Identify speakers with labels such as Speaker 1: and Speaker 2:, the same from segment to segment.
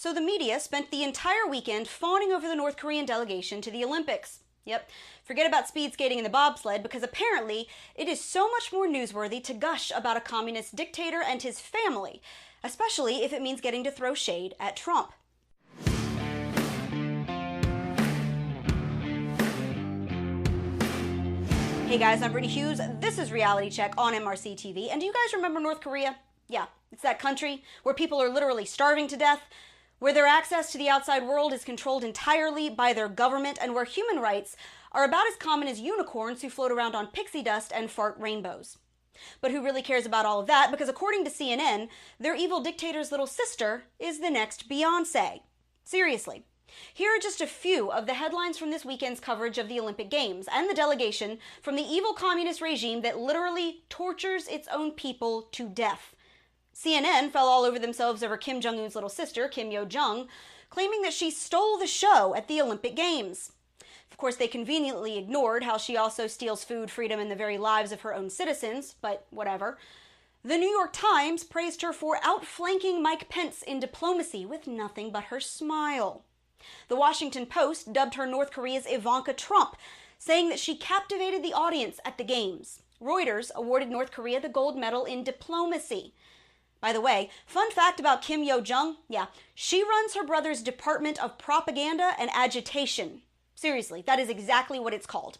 Speaker 1: So the media spent the entire weekend fawning over the North Korean delegation to the Olympics. Yep, forget about speed skating and the bobsled, because apparently it is so much more newsworthy to gush about a communist dictator and his family, especially if it means getting to throw shade at Trump. Hey guys, I'm Brittany Hughes. This is Reality Check on MRCTV. And do you guys remember North Korea? Yeah, it's that country where people are literally starving to death, where their access to the outside world is controlled entirely by their government, and where human rights are about as common as unicorns who float around on pixie dust and fart rainbows. But who really cares about all of that? Because according to CNN, their evil dictator's little sister is the next Beyoncé. Seriously. Here are just a few of the headlines from this weekend's coverage of the Olympic Games and the delegation from the evil communist regime that literally tortures its own people to death. CNN fell all over themselves over Kim Jong-un's little sister, Kim Yo-jong, claiming that she stole the show at the Olympic Games. Of course, they conveniently ignored how she also steals food, freedom, and the very lives of her own citizens, but whatever. The New York Times praised her for outflanking Mike Pence in diplomacy with nothing but her smile. The Washington Post dubbed her North Korea's Ivanka Trump, saying that she captivated the audience at the Games. Reuters awarded North Korea the gold medal in diplomacy. By the way, fun fact about Kim Yo-jong, she runs her brother's Department of Propaganda and Agitation. Seriously, that is exactly what it's called.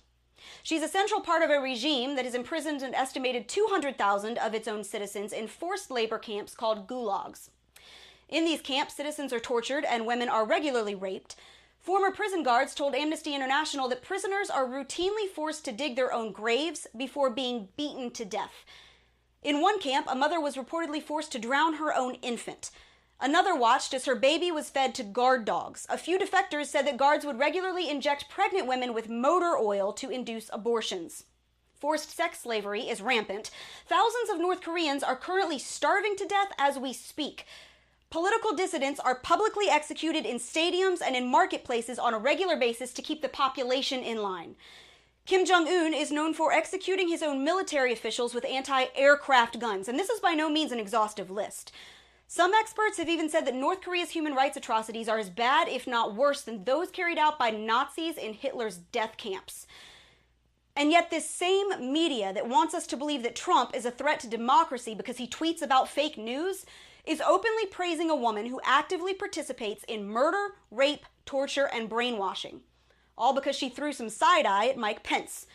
Speaker 1: She's a central part of a regime that has imprisoned an estimated 200,000 of its own citizens in forced labor camps called gulags. In these camps, citizens are tortured and women are regularly raped. Former prison guards told Amnesty International that prisoners are routinely forced to dig their own graves before being beaten to death. In one camp, a mother was reportedly forced to drown her own infant. Another watched as her baby was fed to guard dogs. A few defectors said that guards would regularly inject pregnant women with motor oil to induce abortions. Forced sex slavery is rampant. Thousands of North Koreans are currently starving to death as we speak. Political dissidents are publicly executed in stadiums and in marketplaces on a regular basis to keep the population in line. Kim Jong-un is known for executing his own military officials with anti-aircraft guns, and this is by no means an exhaustive list. Some experts have even said that North Korea's human rights atrocities are as bad, if not worse, than those carried out by Nazis in Hitler's death camps. And yet this same media that wants us to believe that Trump is a threat to democracy because he tweets about fake news is openly praising a woman who actively participates in murder, rape, torture, and brainwashing. All because she threw some side-eye at Mike Pence.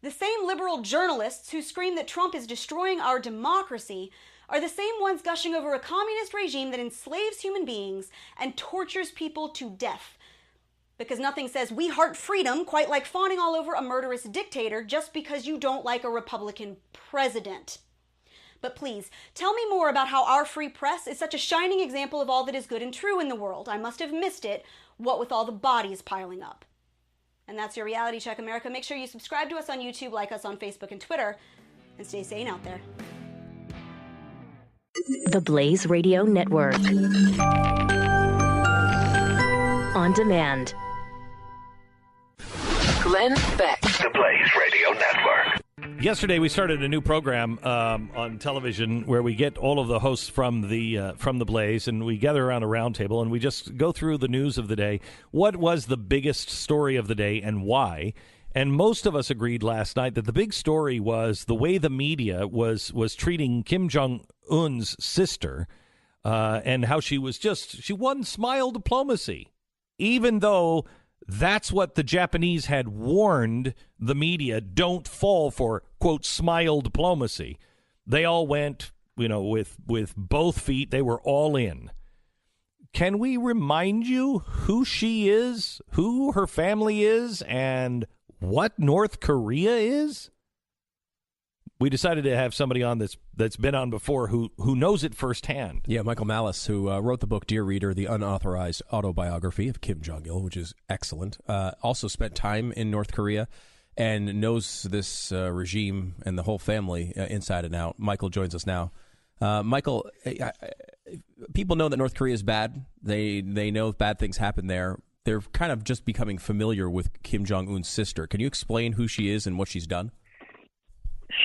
Speaker 1: The same liberal journalists who scream that Trump is destroying our democracy are the same ones gushing over a communist regime that enslaves human beings and tortures people to death. Because nothing says we heart freedom quite like fawning all over a murderous dictator just because you don't like a Republican president. But please, tell me more about how our free press is such a shining example of all that is good and true in the world. I must have missed it, what with all the bodies piling up. And that's your Reality Check, America. Make sure you subscribe to us on YouTube, like us on Facebook and Twitter, and stay sane out there.
Speaker 2: The Blaze Radio Network. On demand.
Speaker 3: Glenn Beck.
Speaker 4: The Blaze Radio Network.
Speaker 5: Yesterday, we started a new program on television where we get all of the hosts from the Blaze, and we gather around a round table, and we just go through the news of the day. What was the biggest story of the day, and why? And most of us agreed last night that the big story was the way the media was treating Kim Jong-un's sister, and how she won smile diplomacy, even though that's what the Japanese had warned the media, don't fall for, quote, smile diplomacy. They all went, with both feet. They were all in. Can we remind you who she is, who her family is, and what North Korea is? We decided to have somebody on that's been on before who knows it firsthand.
Speaker 6: Yeah, Michael Malice, who wrote the book Dear Reader, the unauthorized autobiography of Kim Jong-il, which is excellent. Also spent time in North Korea and knows this regime and the whole family inside and out. Michael joins us now. Michael, people know that North Korea is bad. They know bad things happen there. They're kind of just becoming familiar with Kim Jong-un's sister. Can you explain who she is and what she's done?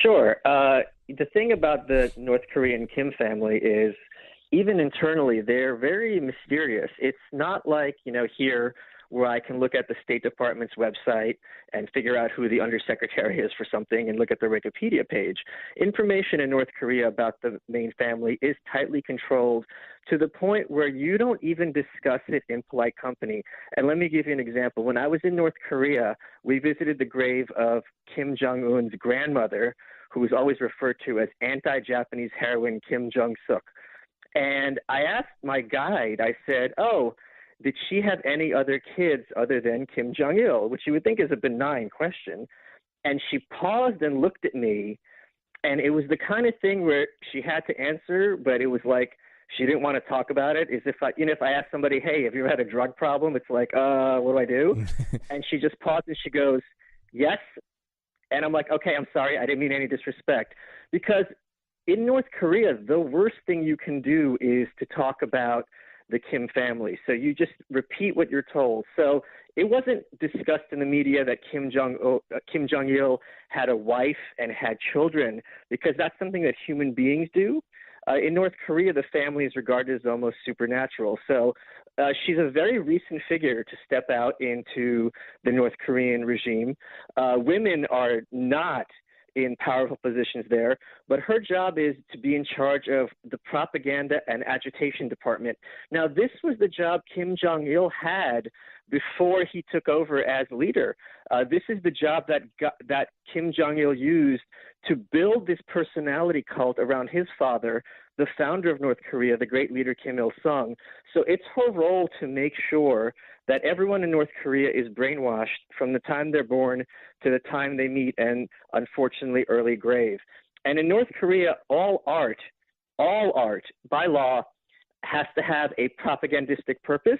Speaker 7: Sure. The thing about the North Korean Kim family is,
Speaker 3: even internally, they're very mysterious. It's not like, here where I can look at the State Department's website and figure out who the undersecretary is for something and look at their Wikipedia page. Information in North Korea about the main family is tightly controlled to the point where you don't even discuss it in polite company. And let me give you an example. When I was in North Korea, we visited the grave of Kim Jong-un's grandmother, who was always referred to as anti-Japanese heroine Kim Jong-suk. And I asked my guide, I said, did she have any other kids other than Kim Jong-il, which you would think is a benign question. And she paused and looked at me, and it was the kind of thing where she had to answer, but it was like she didn't want to talk about it. As if if I asked somebody, hey, have you ever had a drug problem? It's like, what do I do? And she just paused and she goes, yes. And I'm like, okay, I'm sorry. I didn't mean any disrespect. Because in North Korea, the worst thing you can do is to talk about the Kim family. So you just repeat what you're told. So it wasn't discussed in the media that Kim Jong-il had a wife and had children, because that's something that human beings do. In North Korea, the family is regarded as almost supernatural. So she's a very recent figure to step out into the North Korean regime. Women are not in powerful positions there, but her job is to be in charge of the propaganda and agitation department. Now, this was the job Kim Jong-il had before he took over as leader. This is the job that Kim Jong-il used to build this personality cult around his father, the founder of North Korea, the great leader Kim Il-sung. So it's her role to make sure that everyone in North Korea is brainwashed from the time they're born to the time they meet an unfortunately early grave. And in North Korea, all art, by law, has to have a propagandistic purpose,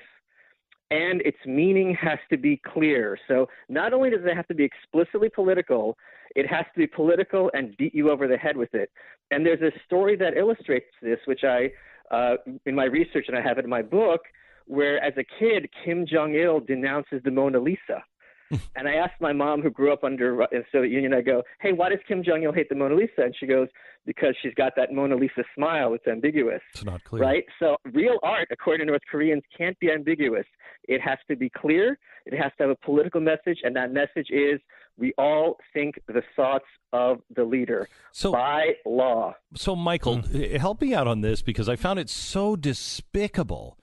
Speaker 3: and its meaning has to be clear. So not only does it have to be explicitly political, it has to be political and beat you over the head with it. And there's a story that illustrates this, which I, in my research, and I have it in my book, where as a kid, Kim Jong-il denounces the Mona Lisa. And I asked my mom, who grew up under the Soviet Union, I go, hey, why does Kim Jong-il hate the Mona Lisa? And she goes, because she's got that Mona Lisa smile. It's ambiguous.
Speaker 5: It's not clear.
Speaker 3: Right? So real art, according to North Koreans, can't be ambiguous. It has to be clear. It has to have a political message. And that message is, we all think the thoughts of the leader by law.
Speaker 5: So, Michael, help me out on this, because I found it so despicable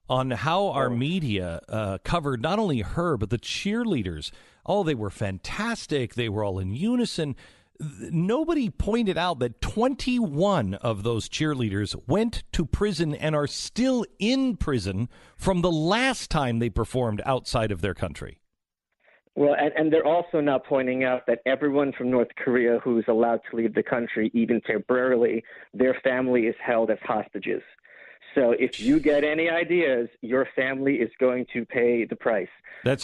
Speaker 5: on how our media covered not only her, but the cheerleaders. Oh, they were fantastic. They were all in unison. Nobody pointed out that 21 of those cheerleaders went to prison and are still in prison from the last time they performed outside of their country.
Speaker 3: Well, and they're also now pointing out that everyone from North Korea who's allowed to leave the country, even temporarily, their family is held as hostages. So if you get any ideas, your family is going to pay the price. Are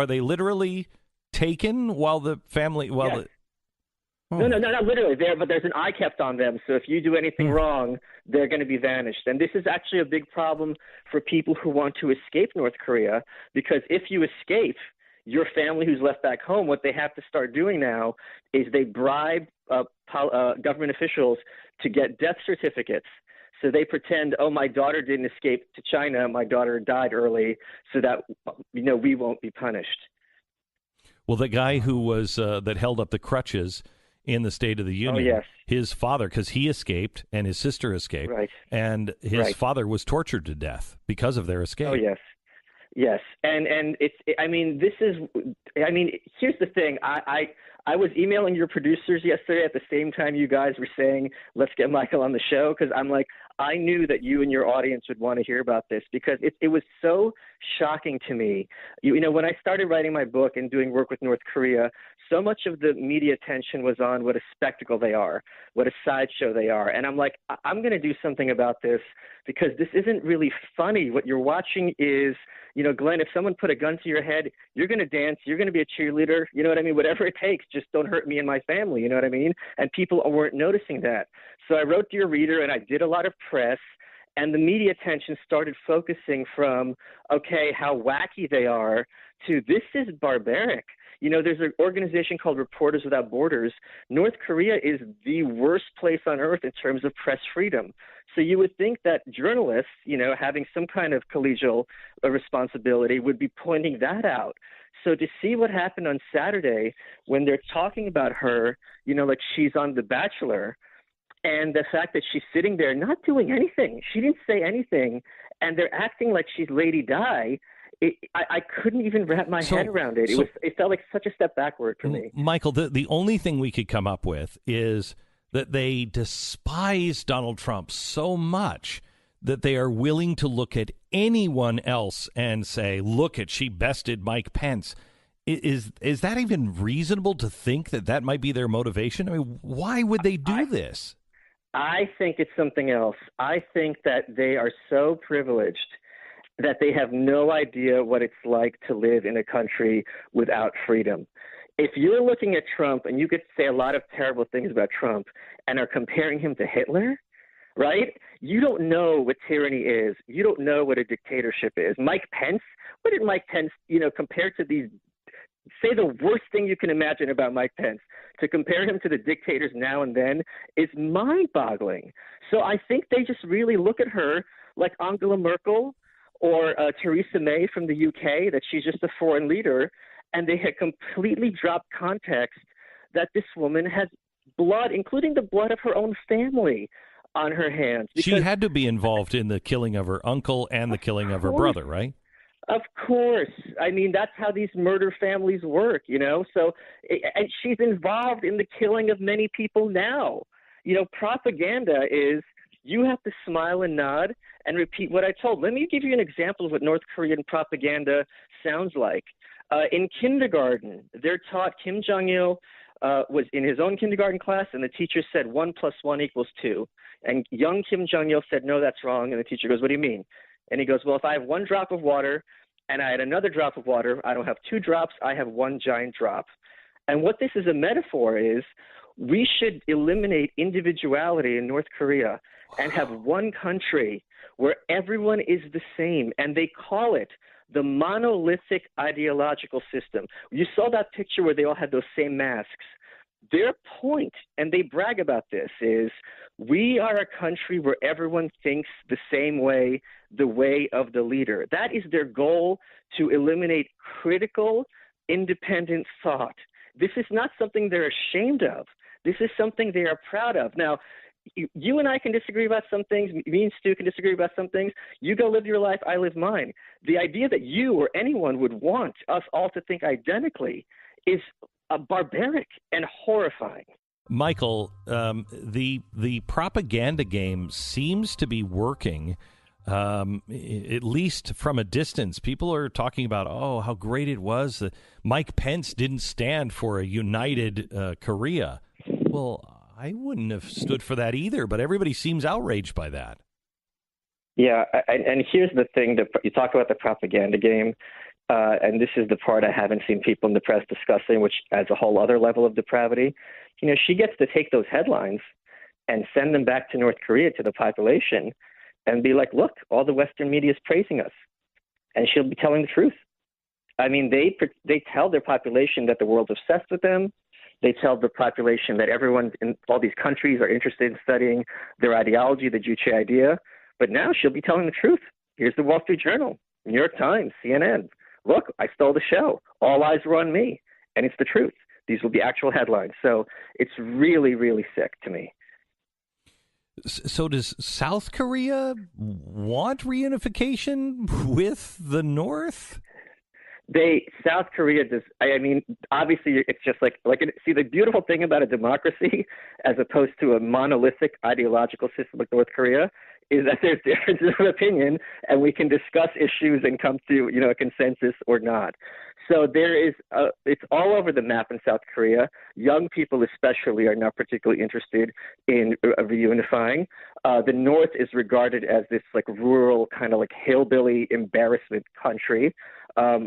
Speaker 3: they literally taken while the family,
Speaker 5: yes.
Speaker 3: No, not literally there, but there's an eye kept on them. So if you do anything wrong, they're going to be vanished. And this is actually a big problem for people who want to escape North Korea, because if you escape, your family who's left back home, what they have to start doing now is they bribe government officials to get death certificates. So they pretend, oh, my daughter didn't escape to China, my daughter died early, so that we won't be punished.
Speaker 5: Well, the guy who was that held up the crutches in the State of the Union, his father, because he escaped and his sister escaped, and his father was tortured to death because of their escape.
Speaker 3: Oh, yes, and here's the thing. I was emailing your producers yesterday at the same time you guys were saying, let's get Michael on the show, because I'm like, I knew that you and your audience would want to hear about this, because it was so shocking to me. When I started writing my book and doing work with North Korea, so much of the media attention was on what a spectacle they are, what a sideshow they are. And I'm like, I'm going to do something about this, because this isn't really funny. What you're watching is, Glenn, if someone put a gun to your head, you're going to dance, you're going to be a cheerleader, you know what I mean? Whatever it takes, just don't hurt me and my family, you know what I mean? And people weren't noticing that. So I wrote to your reader and I did a lot of press, and the media attention started focusing from, okay, how wacky they are, to this is barbaric. There's an organization called Reporters Without Borders. North Korea is the worst place on earth in terms of press freedom. So you would think that journalists, having some kind of collegial responsibility would be pointing that out. So to see what happened on Saturday when they're talking about her, like she's on The Bachelor, and the fact that she's sitting there not doing anything, she didn't say anything, and they're acting like she's Lady Di, I couldn't even wrap my head around it. It felt like such a step backward for me.
Speaker 5: Michael, the only thing we could come up with is that they despise Donald Trump so much that they are willing to look at anyone else and say, look she bested Mike Pence. Is that even reasonable to think that might be their motivation? I mean, why would they do this?
Speaker 3: I think it's something else. I think that they are so privileged that they have no idea what it's like to live in a country without freedom. If you're looking at Trump and you could say a lot of terrible things about Trump and are comparing him to Hitler, right? You don't know what tyranny is. You don't know what a dictatorship is. Mike Pence, what did Mike Pence, compared to these, say the worst thing you can imagine about Mike Pence, to compare him to the dictators now and then is mind-boggling. So I think they just really look at her like Angela Merkel or Theresa May from the UK, that she's just a foreign leader, and they had completely dropped context that this woman has blood, including the blood of her own family, on her hands.
Speaker 5: She had to be involved in the killing of her uncle and the killing of her brother, right?
Speaker 3: Of course. I mean, that's how these murder families work, So, and she's involved in the killing of many people now. Propaganda is you have to smile and nod and repeat what I told. Let me give you an example of what North Korean propaganda sounds like. In kindergarten, they're taught Kim Jong-il was in his own kindergarten class, and the teacher said 1 + 1 = 2. And young Kim Jong-il said, no, that's wrong. And the teacher goes, what do you mean? And he goes, well, if I have 1 drop of water and I had another drop of water, I don't have 2 drops, I have 1 giant drop. And what this is a metaphor is we should eliminate individuality in North Korea and have one country where everyone is the same. And they call it the monolithic ideological system. You saw that picture where they all had those same masks. Their point, and they brag about this, is we are a country where everyone thinks the same way, the way of the leader. That is their goal, to eliminate critical, independent thought. This is not something they're ashamed of. This is something they are proud of. Now, you and I can disagree about some things. Me and Stu can disagree about some things. You go live your life, I live mine. The idea that you or anyone would want us all to think identically is barbaric and horrifying.
Speaker 5: Michael, the propaganda game seems to be working, at least from a distance. People are talking about, how great it was that Mike Pence didn't stand for a united Korea. Well, I wouldn't have stood for that either, but everybody seems outraged by that.
Speaker 3: Yeah, and here's the thing. You talk about the propaganda game, and this is the part I haven't seen people in the press discussing, which adds a whole other level of depravity. She gets to take those headlines and send them back to North Korea, to the population, and be like, look, all the Western media is praising us. And she'll be telling the truth. I mean, they tell their population that the world's obsessed with them. They tell the population that everyone in all these countries are interested in studying their ideology, the Juche idea. But now she'll be telling the truth. Here's the Wall Street Journal, New York Times, CNN. Look, I stole the show. All eyes were on me. And it's the truth. These will be actual headlines. So it's really, really sick to me.
Speaker 5: So does South Korea want reunification with the North?
Speaker 3: South Korea does. I mean, obviously, it's just see, the beautiful thing about a democracy, as opposed to a monolithic ideological system like North Korea, is that there's differences of opinion, and we can discuss issues and come to a consensus or not. So it's all over the map in South Korea. Young people especially are not particularly interested in reunifying. The North is regarded as this rural kind of hillbilly embarrassment country.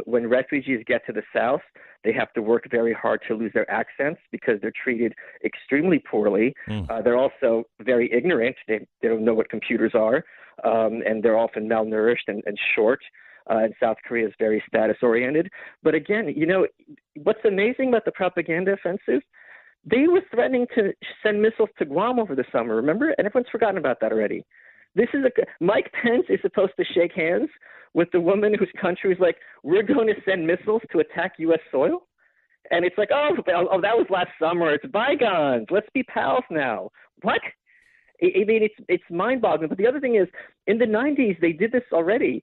Speaker 3: When refugees get to the South, they have to work very hard to lose their accents because they're treated extremely poorly. They're also very ignorant. They don't know what computers are, and they're often malnourished and short. and South Korea is very status-oriented. But again, what's amazing about the propaganda offensive, they were threatening to send missiles to Guam over the summer, remember? And everyone's forgotten about that already. Mike Pence is supposed to shake hands with the woman whose country is like, we're going to send missiles to attack U.S. soil? And it's like, oh, that was last summer. It's bygones. Let's be pals now. What? I mean, it's mind-boggling. But the other thing is, in the 90s, they did this already.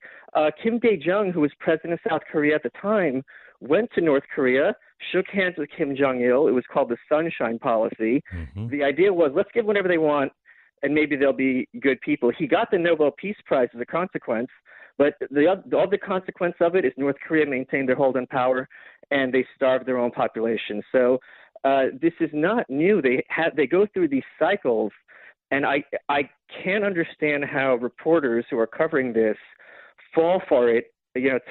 Speaker 3: Kim Dae-jung, who was president of South Korea at the time, went to North Korea, shook hands with Kim Jong-il. It was called the Sunshine Policy. Mm-hmm. The idea was, let's give whatever they want, and maybe they'll be good people. He got the Nobel Peace Prize as a consequence, but the other consequence of it is North Korea maintained their hold on power, and they starved their own population. So this is not new. They go through these cycles, and I can't understand how reporters who are covering this fall for it,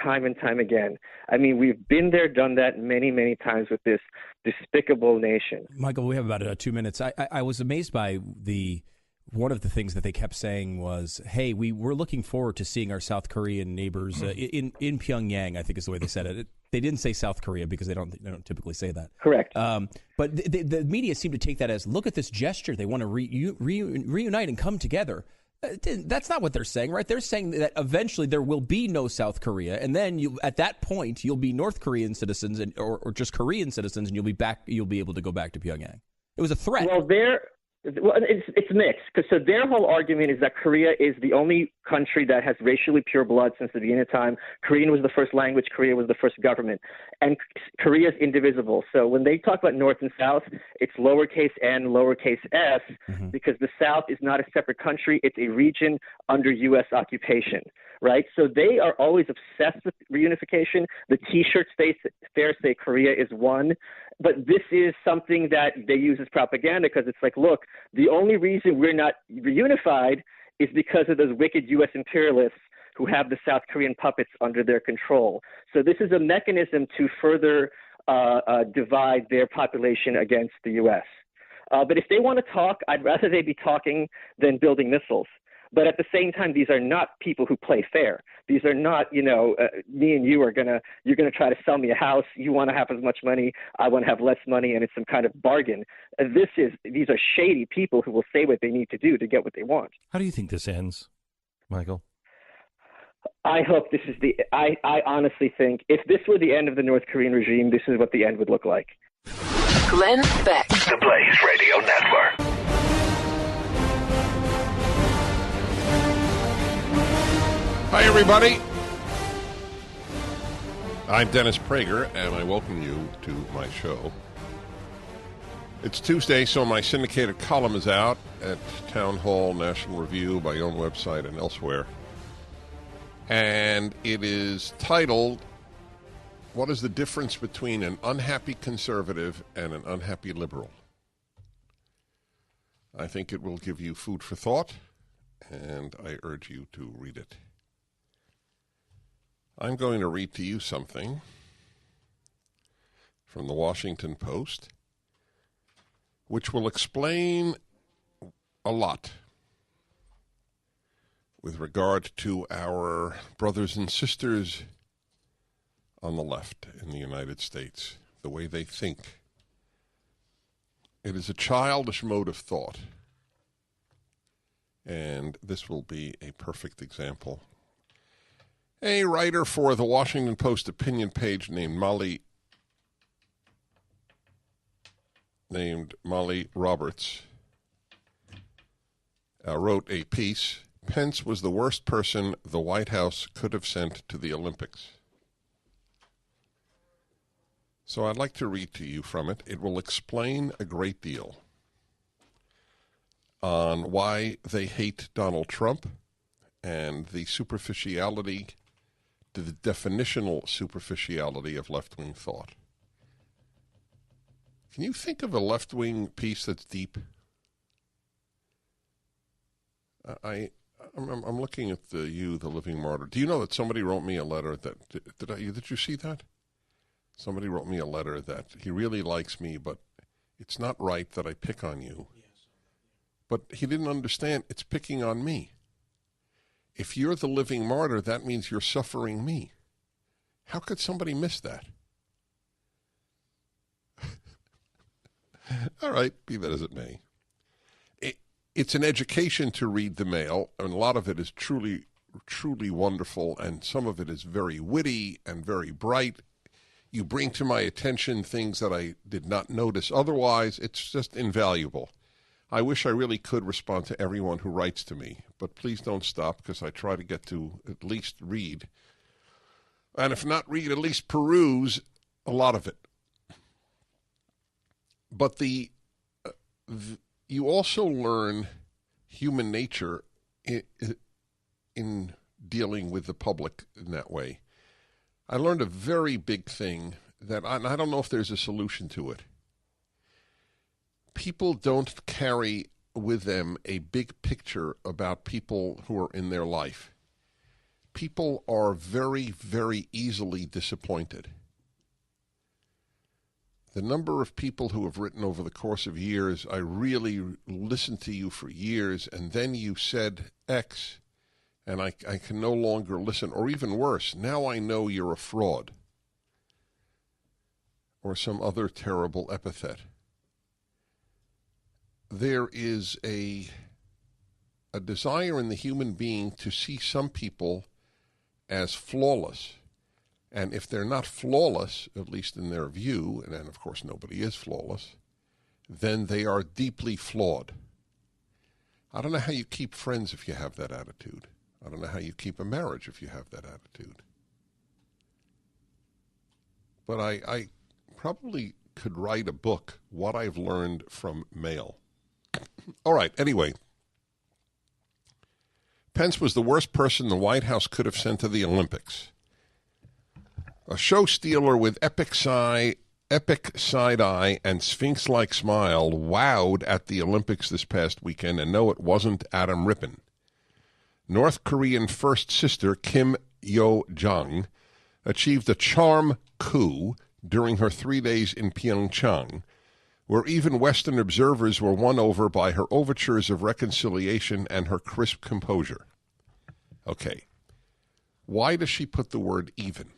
Speaker 3: time and time again. I mean, we've been there, done that many, many times with this despicable nation.
Speaker 6: Michael, we have about 2 minutes. I was amazed by one of the things that they kept saying was, hey, we're looking forward to seeing our South Korean neighbors in Pyongyang, I think is the way they said it. They didn't say South Korea because they don't typically say that.
Speaker 3: Correct.
Speaker 6: But the media seem to take that as, look at this gesture. They want to reunite and come together. That's not what they're saying, right? They're saying that eventually there will be no South Korea, and then at that point you'll be North Korean citizens or just Korean citizens, and you'll be able to go back to Pyongyang. It was a threat.
Speaker 3: Well, it's mixed, because so their whole argument is that Korea is the only country that has racially pure blood since the beginning of time. Korean was the first language. Korea was the first government. And Korea is indivisible. So when they talk about North and South, it's lowercase n, lowercase s, because the South is not a separate country. It's a region under U.S. occupation, right? So they are always obsessed with reunification. The T-shirts there say Korea is one. But this is something that they use as propaganda, because it's like, look, the only reason we're not reunified is because of those wicked U.S. imperialists who have the South Korean puppets under their control. So this is a mechanism to further divide their population against the U.S. But if they want to talk, I'd rather they be talking than building missiles. But at the same time, these are not people who play fair. These are not, me and you you're gonna try to sell me a house. You want to have as much money, I want to have less money, and it's some kind of bargain. These are shady people who will say what they need to do to get what they want.
Speaker 5: How do you think this ends, Michael?
Speaker 3: I hope this is I honestly think if this were the end of the North Korean regime, this is what the end would look like.
Speaker 4: Glenn Beck, the Blaze Radio Network.
Speaker 7: Hi, everybody. I'm Dennis Prager, and I welcome you to my show. It's Tuesday, so my syndicated column is out at Town Hall, National Review, my own website, and elsewhere. And it is titled, What is the Difference Between an Unhappy Conservative and an Unhappy Liberal? I think it will give you food for thought, and I urge you to read it. I'm going to read to you something from the Washington Post, which will explain a lot with regard to our brothers and sisters on the left in the United States, the way they think. It is a childish mode of thought, and this will be a perfect example. A writer for the Washington Post opinion page named Molly Roberts wrote a piece, Pence was the worst person the White House could have sent to the Olympics. So I'd like to read to you from it. It will explain a great deal on why they hate Donald Trump and the superficiality, the definitional superficiality of left-wing thought. Can you think of a left-wing piece that's deep? I'm looking at the Living Martyr. Do you know that somebody wrote me a letter that did you see that? Somebody wrote me a letter that he really likes me, but it's not right that I pick on you. But he didn't understand it's picking on me. If you're the living martyr, that means you're suffering me. How could somebody miss that? All right, be that as it may. It's an education to read the Mail, and a lot of it is truly, truly wonderful, and some of it is very witty and very bright. You bring to my attention things that I did not notice otherwise. It's just invaluable. I wish I really could respond to everyone who writes to me, but please don't stop, because I try to get to at least read. And if not read, at least peruse a lot of it. But you also learn human nature in dealing with the public in that way. I learned a very big thing that I don't know if there's a solution to it. People don't carry with them a big picture about people who are in their life. People are very, very easily disappointed. The number of people who have written over the course of years, I really listened to you for years, and then you said X, and I can no longer listen. Or even worse, now I know you're a fraud. Or some other terrible epithet. There is a desire in the human being to see some people as flawless. And if they're not flawless, at least in their view, and then of course nobody is flawless, then they are deeply flawed. I don't know how you keep friends if you have that attitude. I don't know how you keep a marriage if you have that attitude. But I probably could write a book, What I've Learned from Mail. All right, anyway. Pence was the worst person the White House could have sent to the Olympics. A show stealer with epic side eye and sphinx-like smile wowed at the Olympics this past weekend, and no, it wasn't Adam Rippon. North Korean first sister Kim Yo-jong achieved a charm coup during her 3 days in Pyeongchang, where even Western observers were won over by her overtures of reconciliation and her crisp composure. Okay, why does she put the word even?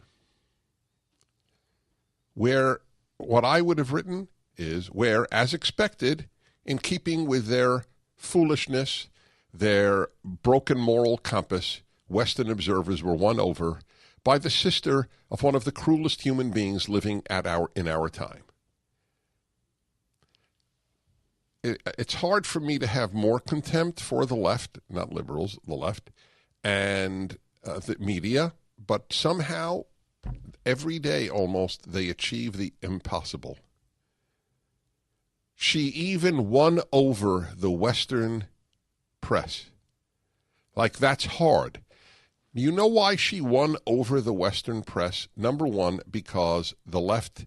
Speaker 7: Where what I would have written is where, as expected, in keeping with their foolishness, their broken moral compass, Western observers were won over by the sister of one of the cruelest human beings living in our time. It's hard for me to have more contempt for the left, not liberals, the left, and the media, but somehow every day almost they achieve the impossible. She even won over the Western press. Like, that's hard. You know why she won over the Western press? Number one, because the left,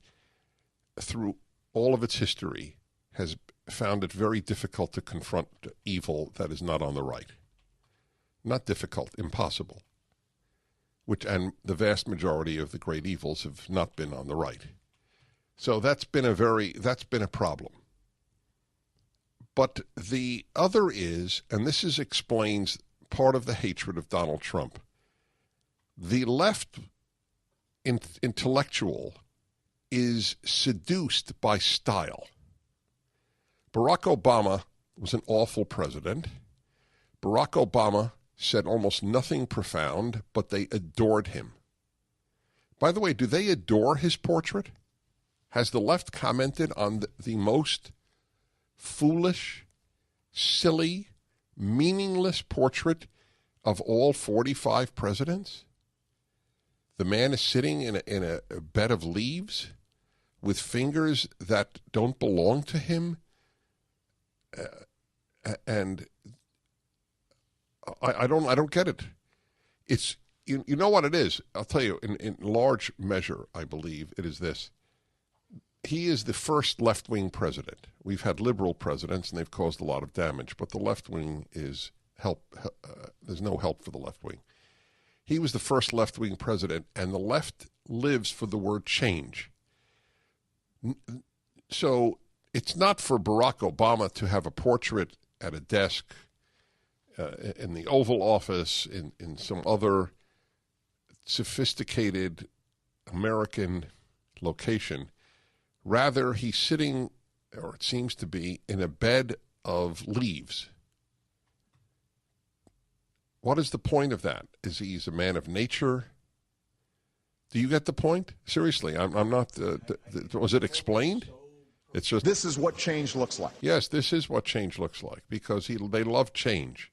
Speaker 7: through all of its history, has found it very difficult to confront evil that is not on the right. Not difficult, impossible. And the vast majority of the great evils have not been on the right. So that's been a problem. But the other is, and this explains part of the hatred of Donald Trump, the left intellectual is seduced by style. Barack Obama was an awful president. Barack Obama said almost nothing profound, but they adored him. By the way, do they adore his portrait? Has the left commented on the most foolish, silly, meaningless portrait of all 45 presidents? The man is sitting in a bed of leaves with fingers that don't belong to him. And I don't get it. It's you know what it is. I'll tell you in large measure. I believe it is this. He is the first left-wing president. We've had liberal presidents, and they've caused a lot of damage. But the left wing is there's no help for the left wing. He was the first left-wing president, and the left lives for the word change. So it's not for Barack Obama to have a portrait at a desk in the Oval Office, in some other sophisticated American location. Rather, he's sitting, or it seems to be, in a bed of leaves. What is the point of that? Is he's a man of nature? Do you get the point? Seriously, I'm not. Was it explained? It's just
Speaker 8: this is what change looks like.
Speaker 7: Yes, this is what change looks like because they love change.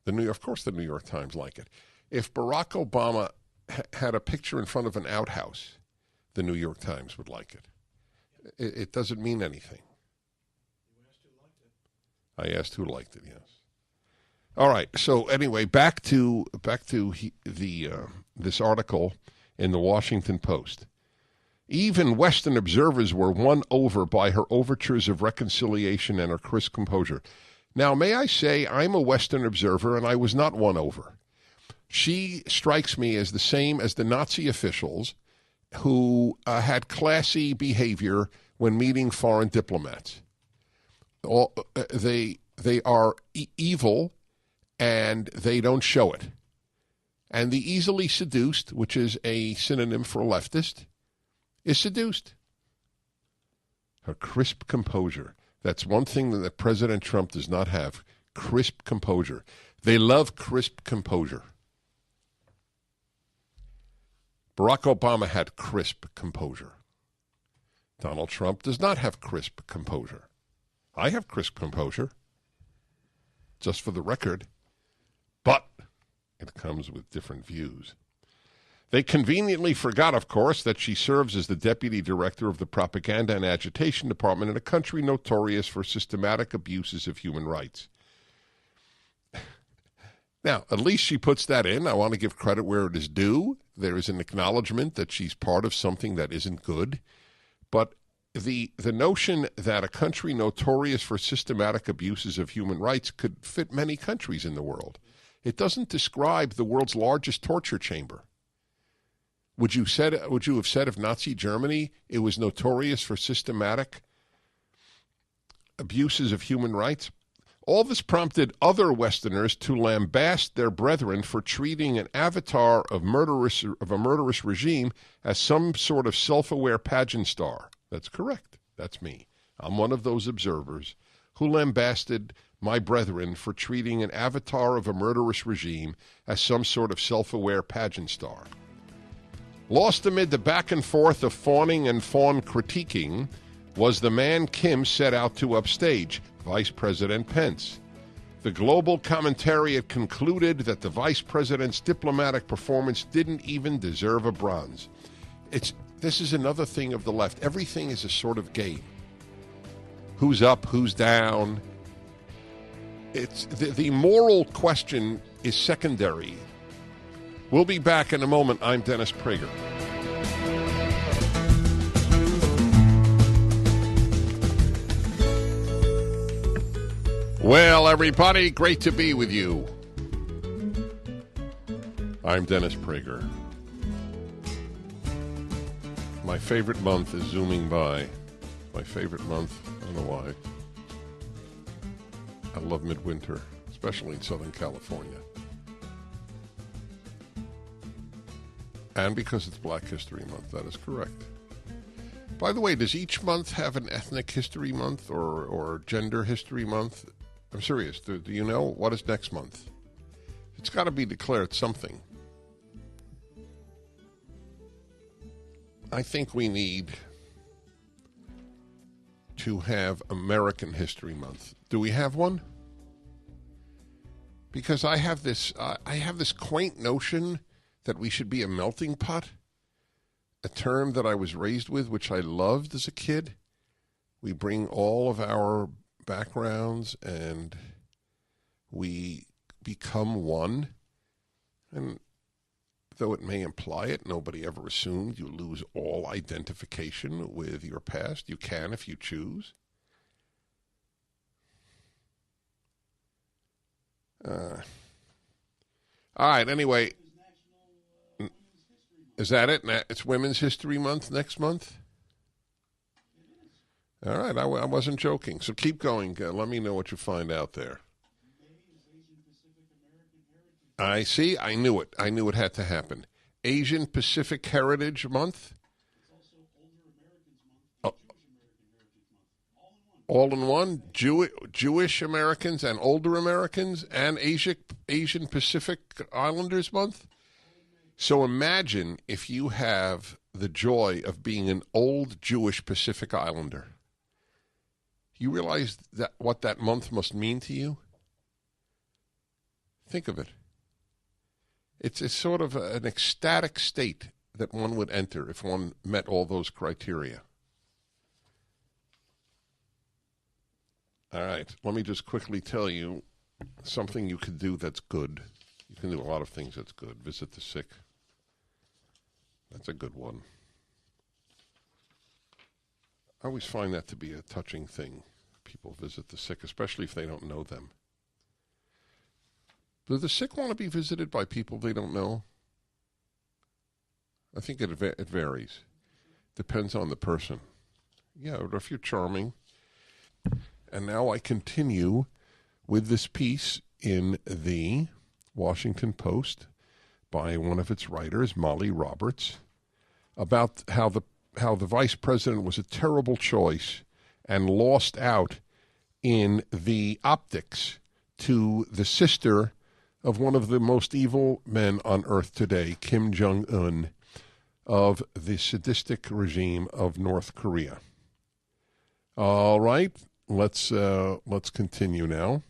Speaker 7: Of course, the New York Times like it. If Barack Obama had a picture in front of an outhouse, the New York Times would like it. It doesn't mean anything. I asked who liked it. Yes. All right. So anyway, back to this article in the Washington Post. Even Western observers were won over by her overtures of reconciliation and her crisp composure. Now, may I say, I'm a Western observer, and I was not won over. She strikes me as the same as the Nazi officials who had classy behavior when meeting foreign diplomats. They are evil, and they don't show it. And the easily seduced, which is a synonym for leftist, is seduced. Her crisp composure. That's one thing that President Trump does not have, crisp composure. They love crisp composure. Barack Obama had crisp composure. Donald Trump does not have crisp composure. I have crisp composure, just for the record, but it comes with different views. They conveniently forgot, of course, that she serves as the deputy director of the Propaganda and Agitation Department in a country notorious for systematic abuses of human rights. Now, at least she puts that in. I want to give credit where it is due. There is an acknowledgement that she's part of something that isn't good. But the notion that a country notorious for systematic abuses of human rights could fit many countries in the world. It doesn't describe the world's largest torture chamber. Would you have said of Nazi Germany it was notorious for systematic abuses of human rights? All this prompted other Westerners to lambaste their brethren for treating an avatar of a murderous regime as some sort of self-aware pageant star. That's correct. That's me. I'm one of those observers who lambasted my brethren for treating an avatar of a murderous regime as some sort of self-aware pageant star. Lost amid the back and forth of fawning and fawn critiquing was the man Kim set out to upstage, Vice President Pence. The global commentariat concluded that the vice president's diplomatic performance didn't even deserve a bronze. This is another thing of the left. Everything is a sort of game. Who's up, who's down. It's the moral question is secondary. We'll be back in a moment. I'm Dennis Prager. Well, everybody, great to be with you. I'm Dennis Prager. My favorite month is zooming by. My favorite month, I don't know why. I love midwinter, especially in Southern California. And because it's Black History Month, that is correct. By the way, does each month have an ethnic history month or gender history month? I'm serious. Do you know? What is next month? It's got to be declared something. I think we need to have American History Month. Do we have one? Because I have this quaint notion that we should be a melting pot, a term that I was raised with, which I loved as a kid. We bring all of our backgrounds and we become one. And though it may imply it, nobody ever assumed you lose all identification with your past. You can if you choose. All right, anyway. Is that it? It's Women's History Month next month? All right, I wasn't joking. So keep going. Let me know what you find out there. I see. I knew it. I knew it had to happen. Asian Pacific Heritage Month. All in one. Jewish Americans and older Americans and Asian Pacific Islanders Month. So imagine if you have the joy of being an old Jewish Pacific Islander. You realize that what that month must mean to you? Think of it. It's sort of an ecstatic state that one would enter if one met all those criteria. All right, let me just quickly tell you something you can do that's good. You can do a lot of things that's good. Visit the sick. That's a good one. I always find that to be a touching thing. People visit the sick, especially if they don't know them. Do the sick want to be visited by people they don't know? I think it varies. Depends on the person. Yeah, but if you're charming. And now I continue with this piece in the Washington Post by one of its writers, Molly Roberts, about how the vice president was a terrible choice and lost out in the optics to the sister of one of the most evil men on earth today, Kim Jong-un, of the sadistic regime of North Korea. All right. Let's continue now.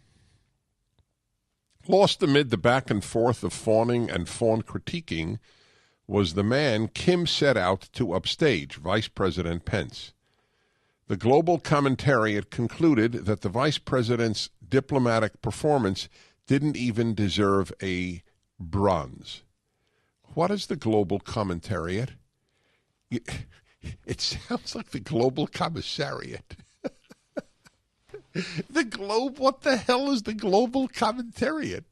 Speaker 7: Lost amid the back and forth of fawning and fawn critiquing was the man Kim set out to upstage, Vice President Pence. The global commentariat concluded that the vice president's diplomatic performance didn't even deserve a bronze. What is the global commentariat? It sounds like the global commissariat. The Globe? What the hell is the global commentariat?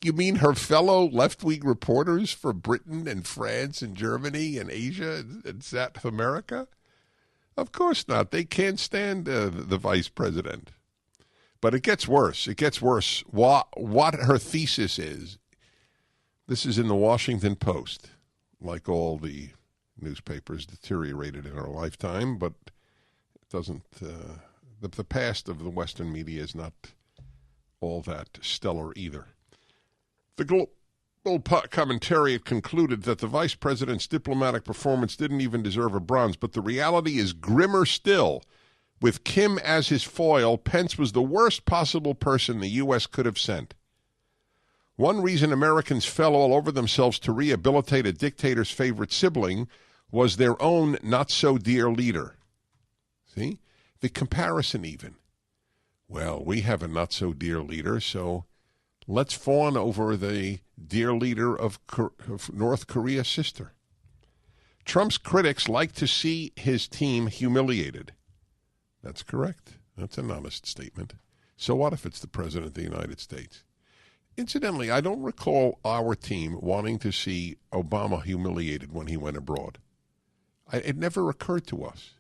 Speaker 7: You mean her fellow left-wing reporters for Britain and France and Germany and Asia and South America? Of course not. They can't stand the vice president. But it gets worse. It gets worse. What her thesis is, this is in the Washington Post, like all the newspapers deteriorated in our lifetime, but it doesn't... The past of the Western media is not all that stellar either. The global commentariat concluded that the vice president's diplomatic performance didn't even deserve a bronze, but the reality is grimmer still. With Kim as his foil, Pence was the worst possible person the U.S. could have sent. One reason Americans fell all over themselves to rehabilitate a dictator's favorite sibling was their own not-so-dear leader. See? The comparison even. Well, we have a not-so-dear leader, so let's fawn over the dear leader of North Korea's sister. Trump's critics like to see his team humiliated. That's correct. That's an honest statement. So what if it's the President of the United States? Incidentally, I don't recall our team wanting to see Obama humiliated when he went abroad. It never occurred to us.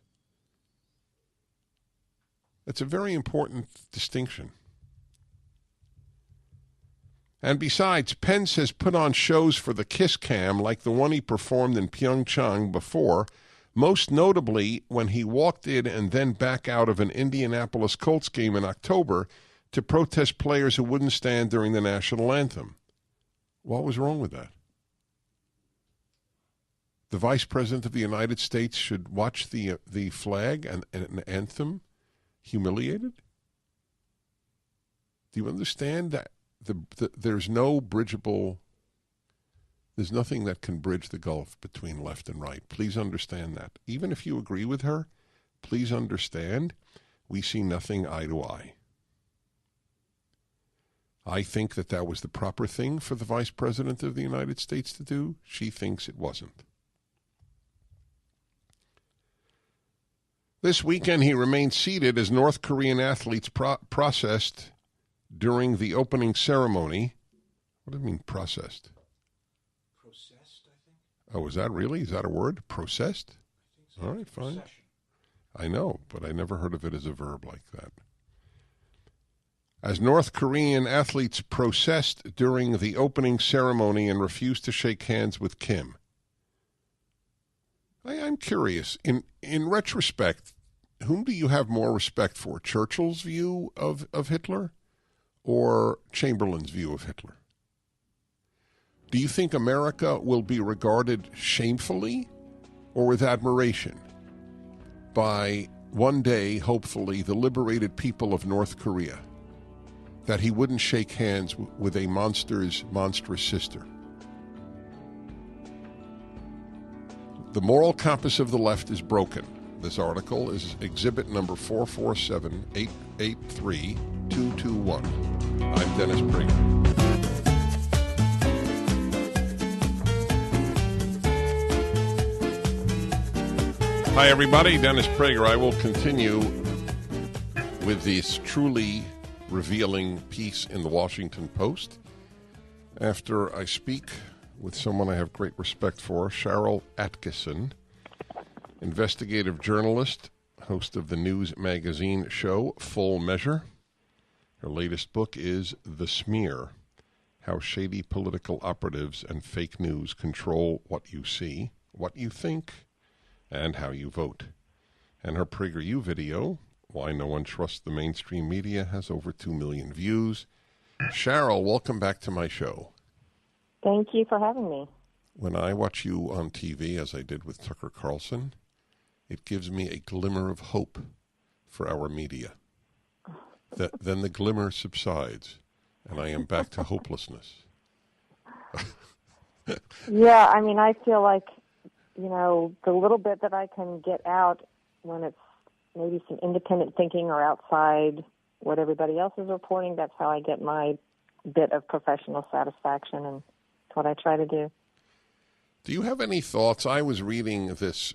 Speaker 7: That's a very important distinction. And besides, Pence has put on shows for the Kiss Cam like the one he performed in Pyeongchang before, most notably when he walked in and then back out of an Indianapolis Colts game in October to protest players who wouldn't stand during the national anthem. What was wrong with that? The Vice President of the United States should watch the flag and an anthem humiliated? Do you understand that there's no bridgeable, there's nothing that can bridge the gulf between left and right. Please understand that. Even if you agree with her, please understand we see nothing eye to eye. I think that was the proper thing for the Vice President of the United States to do. She thinks it wasn't. This weekend, he remained seated as North Korean athletes processed during the opening ceremony. What do you mean, processed?
Speaker 8: Processed, I think.
Speaker 7: Oh, is that really? Is that a word? Processed?
Speaker 8: I think so.
Speaker 7: All right, fine.
Speaker 8: Procession.
Speaker 7: I know, but I never heard of it as a verb like that. as North Korean athletes protest during the opening ceremony and refuse to shake hands with Kim. I'm curious, in retrospect, whom do you have more respect for, Churchill's view of Hitler or Chamberlain's view of Hitler? Do you think America will be regarded shamefully or with admiration by, one day, hopefully, the liberated people of North Korea, that he wouldn't shake hands with a monstrous sister? The moral compass of the left is broken. This article is exhibit number 447-883-221. I'm Dennis Prager. Hi, everybody. Dennis Prager. I will continue with this truly revealing piece in the Washington Post after I speak with someone I have great respect for, Sharyl Attkisson, investigative journalist, host of the news magazine show Full Measure. Her latest book is The Smear: How Shady Political Operatives and Fake News Control What You See, What You Think, and How You Vote. And her PragerU video, Why No One Trusts the Mainstream Media, has over 2 million views. Sharyl, welcome back to my show.
Speaker 9: Thank you for having me.
Speaker 7: When I watch you on TV, as I did with Tucker Carlson, it gives me a glimmer of hope for our media. Then the glimmer subsides, and I am back to hopelessness.
Speaker 9: Yeah, I mean, I feel like, you know, the little bit that I can get out when it's maybe some independent thinking or outside what everybody else is reporting, that's how I get my bit of professional satisfaction, and it's what I try to do.
Speaker 7: Do you have any thoughts? I was reading this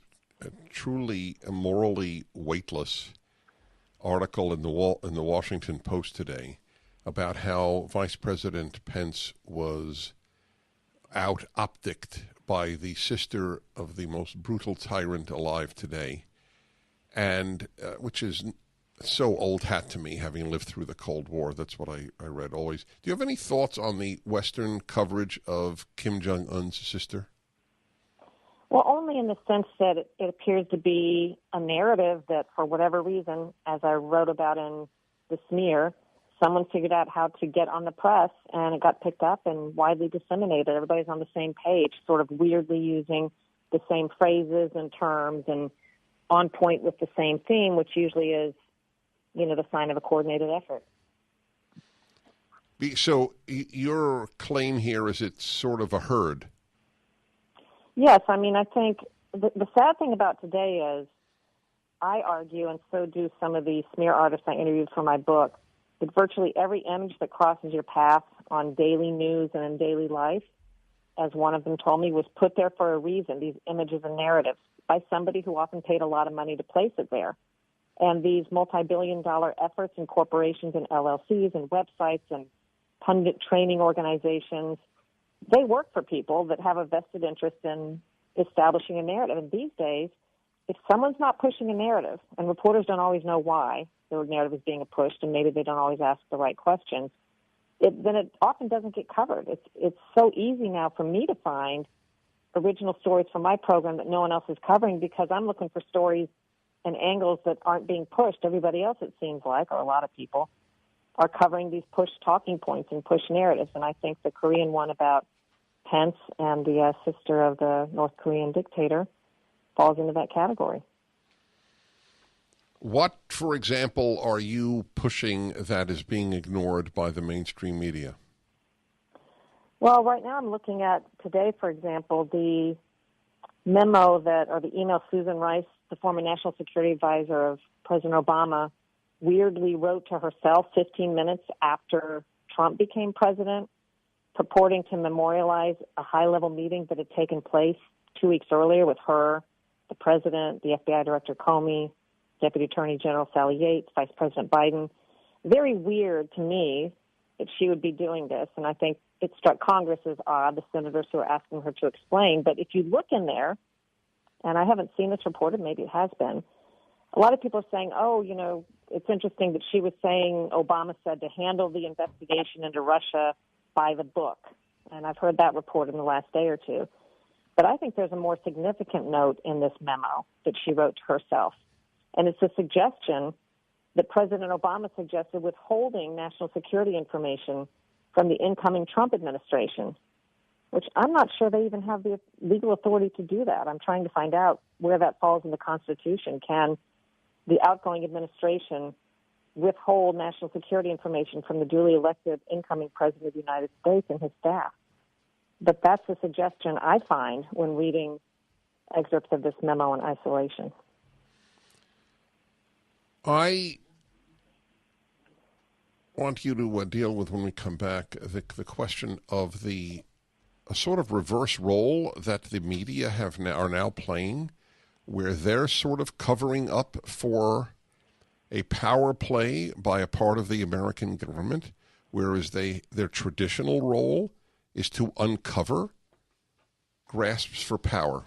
Speaker 7: truly morally weightless article in the Washington Post today about how Vice President Pence was out-opticked by the sister of the most brutal tyrant alive today, and which is so old hat to me, having lived through the Cold War. That's what I read always. Do you have any thoughts on the Western coverage of Kim Jong-un's sister?
Speaker 9: Well, only in the sense that it appears to be a narrative that, for whatever reason, as I wrote about in The Smear, someone figured out how to get on the press, and it got picked up and widely disseminated. Everybody's on the same page, sort of weirdly using the same phrases and terms and on point with the same theme, which usually is, you know, the sign of a coordinated effort.
Speaker 7: So your claim here is it's sort of a herd.
Speaker 9: Yes, I mean, I think the sad thing about today is I argue, and so do some of the smear artists I interviewed for my book, that virtually every image that crosses your path on daily news and in daily life, as one of them told me, was put there for a reason, these images and narratives, by somebody who often paid a lot of money to place it there. And these multi-billion-dollar efforts and corporations and LLCs and websites and pundit training organizations, they work for people that have a vested interest in establishing a narrative. And these days, if someone's not pushing a narrative, and reporters don't always know why their narrative is being pushed, and maybe they don't always ask the right questions, then it often doesn't get covered. It's so easy now for me to find original stories from my program that no one else is covering, because I'm looking for stories and angles that aren't being pushed. Everybody else, it seems like, or a lot of people, are covering these push talking points and push narratives. And I think the Korean one about Pence and the sister of the North Korean dictator falls into that category.
Speaker 7: What, for example, are you pushing that is being ignored by the mainstream media?
Speaker 9: Well, right now I'm looking at today, for example, the memo or the email Susan Rice, the former national security advisor of President Obama, weirdly wrote to herself 15 minutes after Trump became president, purporting to memorialize a high-level meeting that had taken place 2 weeks earlier with her, the president, the FBI director Comey, Deputy Attorney General Sally Yates, Vice President Biden. Very weird to me that she would be doing this, and I think it struck Congress as odd, the senators who are asking her to explain. But if you look in there, and I haven't seen this reported, maybe it has been, a lot of people are saying, oh, it's interesting that she was saying Obama said to handle the investigation into Russia by the book. And I've heard that report in the last day or two. But I think there's a more significant note in this memo that she wrote to herself. And it's a suggestion that President Obama suggested withholding national security information from the incoming Trump administration, which I'm not sure they even have the legal authority to do that. I'm trying to find out where that falls in the Constitution. Can the outgoing administration withhold national security information from the duly elected incoming president of the United States and his staff? But that's a suggestion I find when reading excerpts of this memo in isolation.
Speaker 7: I want you to deal with, when we come back, the question of a sort of reverse role that the media are now playing, where they're sort of covering up for a power play by a part of the American government, whereas their traditional role is to uncover grasps for power.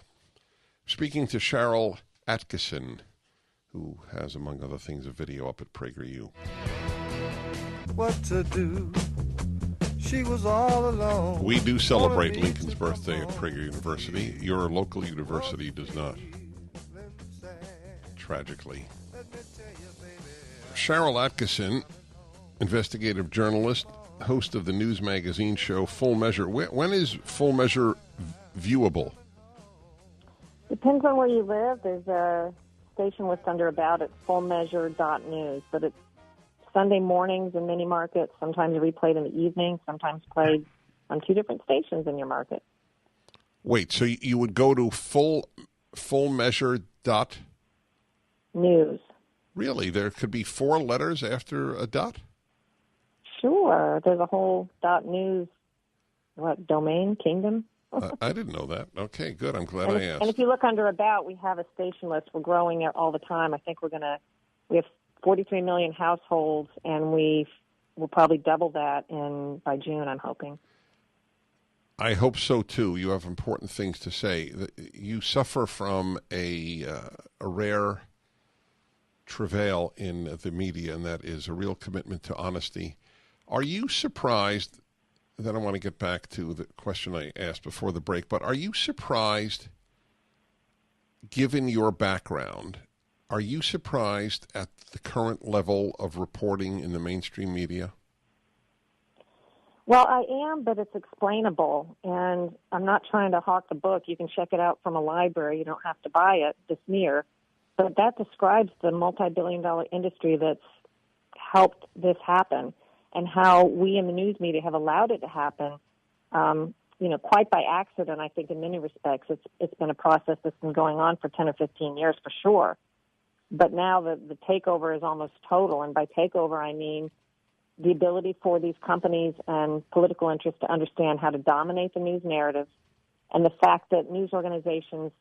Speaker 7: Speaking to Cheryl Atkinson, who has, among other things, a video up at PragerU.
Speaker 10: What to do? She was all alone.
Speaker 7: We do celebrate Lincoln's birthday at Prager University. Your local university does not, tragically. Cheryl Atkinson, investigative journalist, host of the news magazine show Full Measure. When is Full Measure viewable?
Speaker 9: Depends on where you live. There's a station list under About at fullmeasure.news, but it's Sunday mornings in many markets, sometimes replayed in the evening, sometimes played on two different stations in your market.
Speaker 7: Wait, so you would go to fullmeasure.news? Really? There could be 4 letters after a dot?
Speaker 9: Sure. There's a whole .news, domain, kingdom?
Speaker 7: I didn't know that. Okay, good. I'm glad I asked.
Speaker 9: And if you look under About, we have a station list. We're growing it all the time. I think we have 43 million households, and we will probably double that by June, I'm hoping.
Speaker 7: I hope so, too. You have important things to say. You suffer from a rare travail in the media, and that is a real commitment to honesty. Are you surprised? Then I want to get back to the question I asked before the break, but are you surprised, given your background, are you surprised at the current level of reporting in the mainstream media?
Speaker 9: Well, I am, but it's explainable, and I'm not trying to hawk the book. You can check it out from a library. You don't have to buy it, the smear. But that describes the multi-billion-dollar industry that's helped this happen, and how we in the news media have allowed it to happen, quite by accident, I think, in many respects. It's been a process that's been going on for 10 or 15 years for sure. But now the takeover is almost total, and by takeover I mean the ability for these companies and political interests to understand how to dominate the news narrative, and the fact that news organizations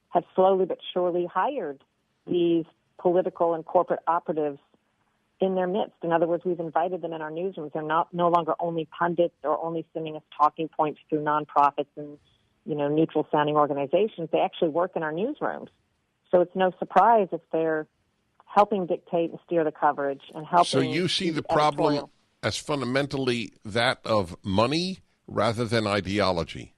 Speaker 9: have slowly but surely hired these political and corporate operatives in their midst. In other words, we've invited them in our newsrooms. They're no longer only pundits or only sending us talking points through nonprofits and, neutral-sounding organizations. They actually work in our newsrooms. So it's no surprise if they're helping dictate and steer the coverage and helping.
Speaker 7: So you see the problem as fundamentally that of money rather than ideology?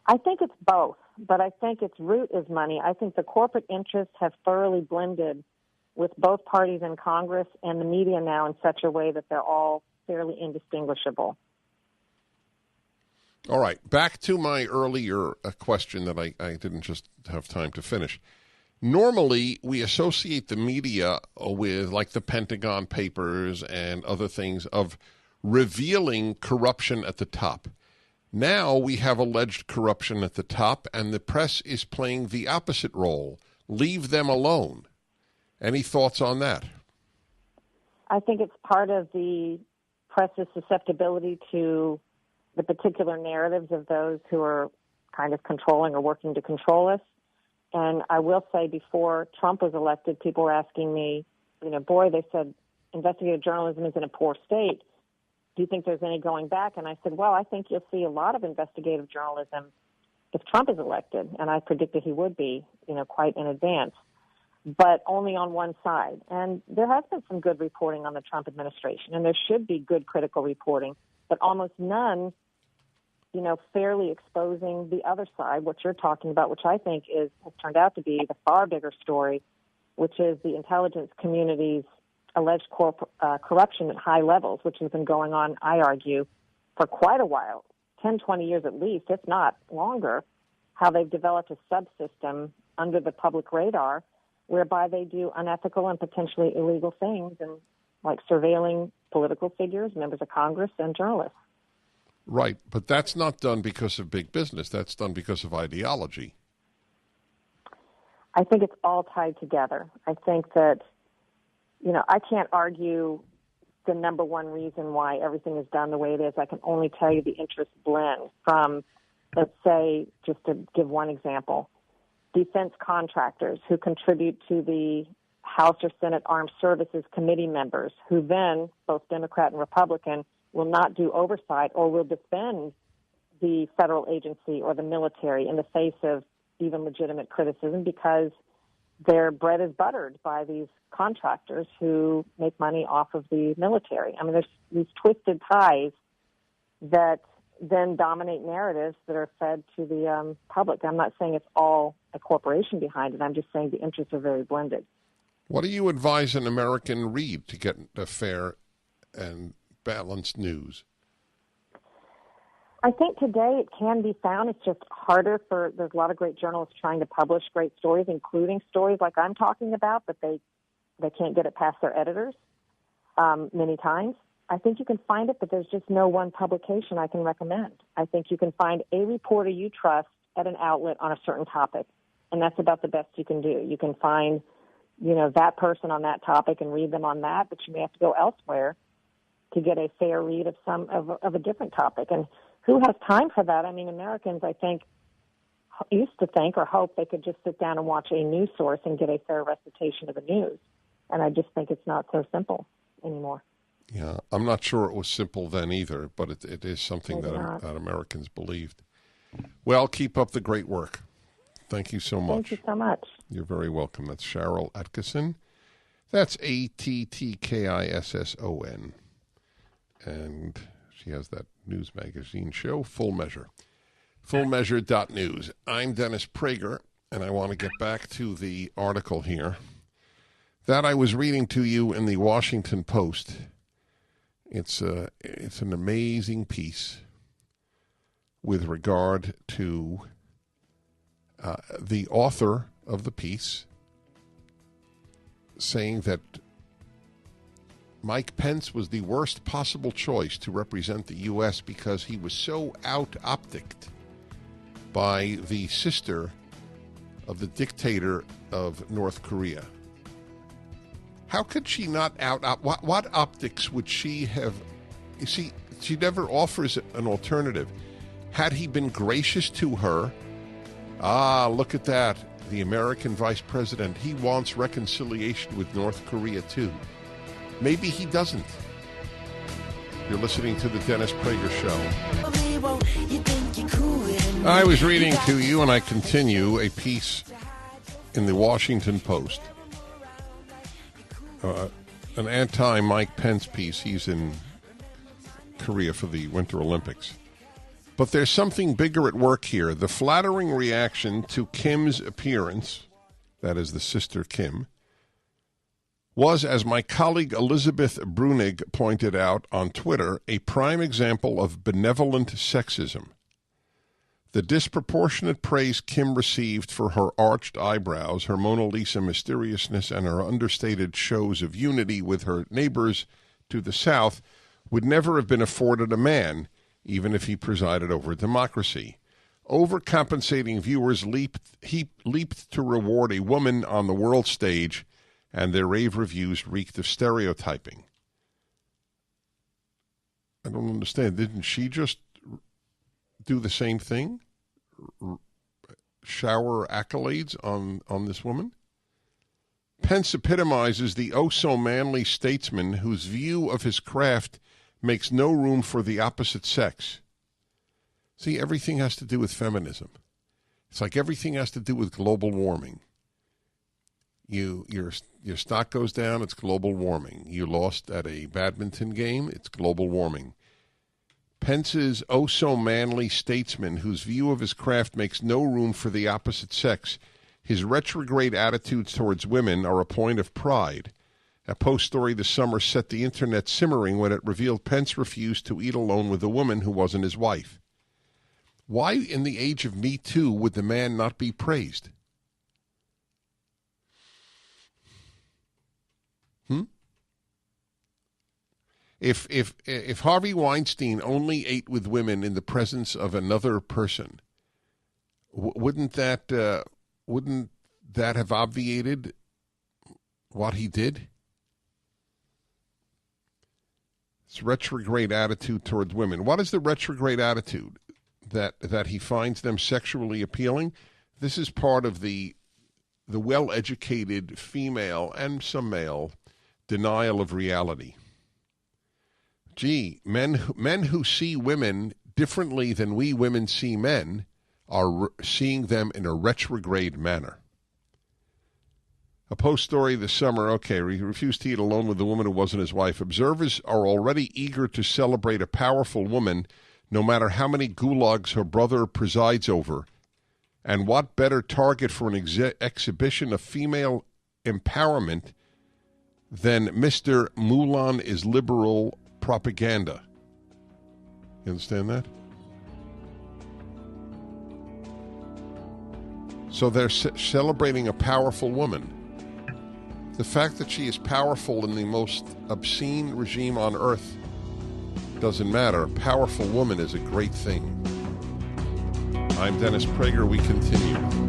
Speaker 9: I think it's both, but I think its root is money. I think the corporate interests have thoroughly blended with both parties in Congress and the media now in such a way that they're all fairly indistinguishable.
Speaker 7: All right. Back to my earlier question that I didn't just have time to finish. Normally, we associate the media with, like, the Pentagon Papers and other things, of revealing corruption at the top. Now we have alleged corruption at the top, and the press is playing the opposite role. Leave them alone. Any thoughts on that?
Speaker 9: I think it's part of the press's susceptibility to the particular narratives of those who are kind of controlling or working to control us. And I will say, before Trump was elected, people were asking me, they said investigative journalism is in a poor state. Do you think there's any going back? And I said, well, I think you'll see a lot of investigative journalism if Trump is elected, and I predicted he would be, quite in advance, but only on one side. And there has been some good reporting on the Trump administration, and there should be good critical reporting, but almost none, fairly exposing the other side, what you're talking about, which I think has turned out to be the far bigger story, which is the intelligence community's alleged corruption at high levels, which has been going on, I argue, for quite a while, 10, 20 years at least, if not longer, how they've developed a subsystem under the public radar whereby they do unethical and potentially illegal things, and like surveilling political figures, members of Congress, and journalists.
Speaker 7: Right, but that's not done because of big business. That's done because of ideology.
Speaker 9: I think it's all tied together. I think that, I can't argue the number one reason why everything is done the way it is. I can only tell you the interest blend from, let's say, just to give one example, defense contractors who contribute to the House or Senate Armed Services Committee members who then, both Democrat and Republican, will not do oversight or will defend the federal agency or the military in the face of even legitimate criticism because their bread is buttered by these contractors who make money off of the military. I mean, there's these twisted ties that then dominate narratives that are fed to the public. I'm not saying it's all a corporation behind it. I'm just saying the interests are very blended.
Speaker 7: What do you advise an American read to get a fair and balanced news?
Speaker 9: I think today it can be found. It's just harder there's a lot of great journalists trying to publish great stories, including stories like I'm talking about, but they can't get it past their editors many times. I think you can find it, but there's just no one publication I can recommend. I think you can find a reporter you trust at an outlet on a certain topic, and that's about the best you can do. You can find, that person on that topic and read them on that, but you may have to go elsewhere to get a fair read of a different topic. And who has time for that? I mean, Americans, I think, used to think or hope they could just sit down and watch a news source and get a fair recitation of the news. And I just think it's not so simple anymore.
Speaker 7: Yeah, I'm not sure it was simple then either, but it is something that Americans believed. Well, keep up the great work. Thank you so much.
Speaker 9: Thank you so much.
Speaker 7: You're very welcome. That's Cheryl Attkisson. That's Attkisson. And she has that news magazine show, Full Measure. Fullmeasure.news. I'm Dennis Prager, and I want to get back to the article here that I was reading to you in the Washington Post. It's an amazing piece with regard to the author of the piece saying that Mike Pence was the worst possible choice to represent the U.S. because he was so out-opticked by the sister of the dictator of North Korea. How could she not what optics would she have? You see, she never offers an alternative. Had he been gracious to her, look at that, the American vice president, he wants reconciliation with North Korea too. Maybe he doesn't. You're listening to the Dennis Prager Show. I was reading to you, and I continue, a piece in the Washington Post. An anti-Mike Pence piece. He's in Korea for the Winter Olympics. But there's something bigger at work here. The flattering reaction to Kim's appearance, that is the sister Kim, was, as my colleague Elizabeth Brunig pointed out on Twitter, a prime example of benevolent sexism. The disproportionate praise Kim received for her arched eyebrows, her Mona Lisa mysteriousness, and her understated shows of unity with her neighbors to the south would never have been afforded a man, even if he presided over democracy. Overcompensating viewers leaped to reward a woman on the world stage, and their rave reviews reeked of stereotyping. I don't understand. Didn't she just do the same thing? Shower accolades on this woman? Pence epitomizes the oh-so-manly statesman whose view of his craft makes no room for the opposite sex. See, everything has to do with feminism. It's like everything has to do with global warming. Your stock goes down, it's global warming. You lost at a badminton game, it's global warming. Pence's oh-so-manly statesman whose view of his craft makes no room for the opposite sex. His retrograde attitudes towards women are a point of pride. A Post story this summer set the internet simmering when it revealed Pence refused to eat alone with a woman who wasn't his wife. Why, in the age of Me Too, would the man not be praised? If Harvey Weinstein only ate with women in the presence of another person, wouldn't that have obviated what he did? It's retrograde attitude towards women. What is the retrograde attitude? That he finds them sexually appealing? This is part of the well-educated female and some male denial of reality. Gee, men who see women differently than we women see men are seeing them in a retrograde manner. A Post story this summer, he refused to eat alone with a woman who wasn't his wife. Observers are already eager to celebrate a powerful woman, no matter how many gulags her brother presides over. And what better target for an exhibition of female empowerment than Mr. Moulin is liberal propaganda? You understand that? So they're celebrating a powerful woman. The fact that she is powerful in the most obscene regime on earth doesn't matter. A powerful woman is a great thing. I'm Dennis Prager. We continue.